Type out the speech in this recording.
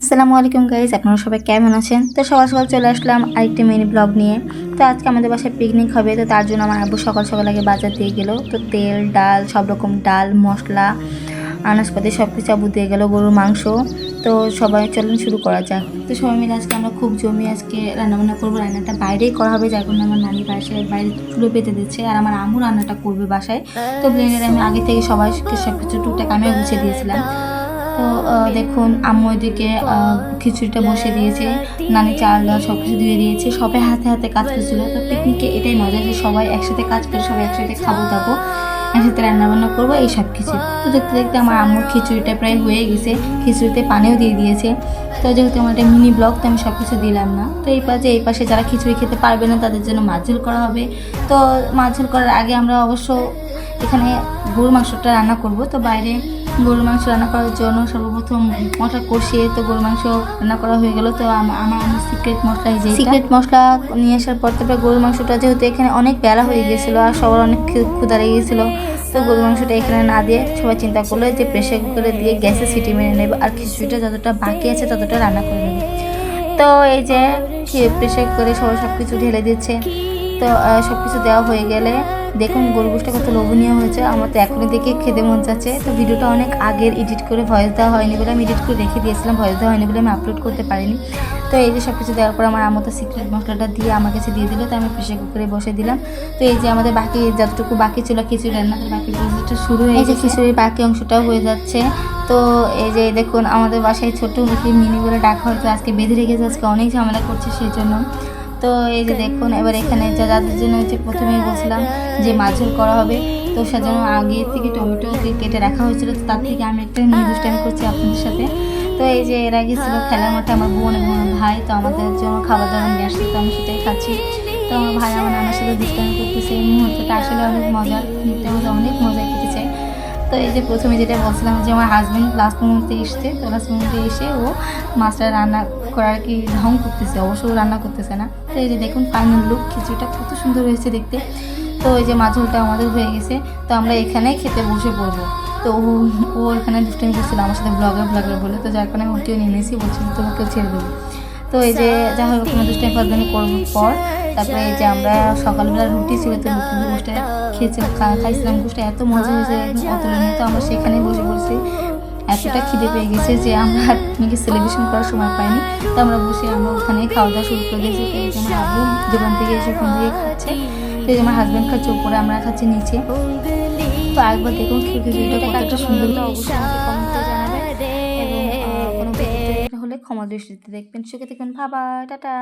আসসালামু আলাইকুম গাইজ, আপনারা সবাই কেমন আছেন? তো সকাল সকাল চলে আসলাম আরেকটি মিনি ব্লগ নিয়ে। তো আজকে আমাদের বাসায় পিকনিক হবে, তো তার জন্য আমার আব্বু সকাল সকাল আগে বাজার দিয়ে গেল। তো তেল, ডাল, সব রকম ডাল, মশলা, আনাজপাতি সব কিছু আব্বু দিয়ে গেলো, গরুর মাংস। তো সবাই চলুন শুরু করা যাক। তো সবাই মিলে আজকে আমরা খুব জমিয়ে আজকে রান্নাবান্না করবো। রান্নাটা বাইরেই করা হবে, যার কারণে আমার নানি বাসায় বাইরে চুলো পেতে দিচ্ছে, আর আমার আম্মু রান্নাটা করবে বাসায়। তো ব্লেন্ডারে আমি আগে থেকে সবাইকে সব কিছু টুকটাক আমিও গুছিয়ে দিয়েছিলাম। তো দেখুন আম্মু ওইদিকে খিচুড়িটা বসে দিয়েছে, নানি চাল ডাল সব কিছু দিয়ে দিয়েছে, সবাই হাতে হাতে কাজ করছিল। তো পিকনিকে এটাই মজা যে সবাই একসাথে কাজ করে, সবাই একসাথে খাবো দাবো, একসাথে রান্নাবান্না করবো, এই সব কিছু। তো দেখতে দেখতে আমার আম্মুর খিচুড়িটা প্রায় হয়ে গেছে, খিচুড়িতে পানিও দিয়ে দিয়েছে। তো যেহেতু আমার একটা মিনি ব্লগ, তো আমি সব কিছু দিলাম না। তো এই পাশে যারা খিচুড়ি খেতে পারবে না তাদের জন্য মাছ ঝোল করা হবে। তো মাছ ঝোল করার আগে আমরা অবশ্য এখানে গরুর মাংসটা রান্না করব। তো বাইরে গরুর মাংস রান্না করার জন্য সর্বপ্রথম মশলা কষিয়ে তো গরুর মাংস রান্না করা হয়ে গেল। তো আমার সিক্রেট মশলা, এই যে সিক্রেট মশলা নিয়ে আসার পর তারপরে গরুর মাংসটা, যেহেতু এখানে অনেক বেলা হয়ে গেছিলো আর সবার অনেক ক্ষুধা লেগে গেছিলো, তো গরুর মাংসটা এখানে না দিয়ে সবাই চিন্তা করলো যে প্রেশার কুকারে দিয়ে গ্যাসে সিটি মেরে নেবে, আর খিচুড়িটা যতটা বাকি আছে ততটা রান্না করে নেবে। তো এই যে প্রেশার কুকারে সবাই সব কিছু ঢেলে দিচ্ছে। তো সব কিছু দেওয়া হয়ে গেলে দেখুন গরু গোশটা কত লোভনীয় হয়েছে, আমার তো এখনই দেখে খেতে মন যাচ্ছে। তো ভিডিওটা অনেক আগের এডিট করে ভয়েস দেওয়া হয়নি বলে আমি এডিট করে রেখে দিয়েছিলাম, ভয়েস দেওয়া হয়নি বলে আমি আপলোড করতে পারিনি। তো এই যে সব কিছু দেওয়ার পর আমার আম্মু তো সিক্রেট মশলাটা দিয়ে আমার কাছে দিয়ে দিল, তো আমি প্রেশার কুকারে বসে দিলাম। তো এই যে আমাদের বাকি যতটুকু বাকি ছিল খিচুড়ি রান্নার বাকি প্রসেসটা শুরু হয়ে গেছে, খিচুড়ির বাকি অংশটাও হয়ে যাচ্ছে। তো এই যে দেখুন আমাদের বাসায় ছোট্ট মুখী মিনি বলে ডাকা হয়তো আজকে বেঁধে রেখেছে, আজকে অনেক ঝামেলা করছে সেই জন্য। তো এই যে দেখুন এবার এখানে যাদের জন্য হচ্ছে প্রথমেই বলছিলাম যে মাছ ঝোল করা হবে, তো সেজন্য আগে থেকে টমেটো কেটে রাখা হয়েছিল, তো তার থেকে আমি একটা নিয়ে দুষ্টামি করছি আপনাদের সাথে। তো এই যে এরা গেছিল খেলার মাঠে আমার বোন এবং ভাই, তো আমাদের জন্য খাবার দাবার নিয়ে আসছে, তো আমি সেটাই খাচ্ছি। তো আমার ভাই আমার নানার সাথে দুষ্টামি করতেছে, এই মুহূর্তটা আসলে অনেক মজার, অনেক মজা কেটেছে। তো এই যে প্রথমে যেটা বলছিলাম যে আমার হাজব্যান্ড লাস্ট মুহূর্তে এসছে, তো লাস্ট মুহূর্তে এসে ও মাছটা রান্না করার কি ঢং করতেছে, অবশ্য রান্না করতেছে না। তো এই যে দেখুন ফাইনাল লুক, খিচুড়িটা কত সুন্দর হয়েছে দেখতে। তো এই যে মাছ ঝোলটা আমাদের হয়ে গেছে, তো আমরা এখানেই খেতে বসে পড়বো। তো ও এখানে দুষ্টামি করছিল আমার সাথে ব্লগার বলে, তো যার কারণে ওটিও নিয়ে নিয়েছি, বলছিল তোমাকেও ছেড়ে দেবো। তো এই যে যা হোক কোনো দুষ্টামি ফাজলামি করবো পর তারপরে এই যে আমরা সকালবেলা রুটি ছিল, তো রুটি গোষ্ঠটা খেয়েছিলাম, খাইছিলাম, গোষ্ঠটা এত মজা হয়েছে অতুলনীয়। তো আমরা সেখানেই বসে পড়ছি, এতটা খিদে পেয়ে গেছে যে আমরা পিকনিকে সেলিব্রেশন করার সময় পাইনি। তো আমরা ওখানে খাওয়া দাওয়া শুরু করে দিয়েছি। তো এই যে আমার আব্বু দোকান থেকে এসে ওখান থেকে খাচ্ছে, তো এই যে আমার হাজব্যান্ড খাচ্ছে উপরে, আমরা খাচ্ছি নিচে। তো একবার দেখুন ভিডিওটা কতটা সুন্দর, অবশ্যই আমাকে কমেন্টে জানাবেন এবং কোনো হলে ক্ষমা দৃষ্টিতে দেখবেন। সুখে দেখবেন, বাবা, টাটা।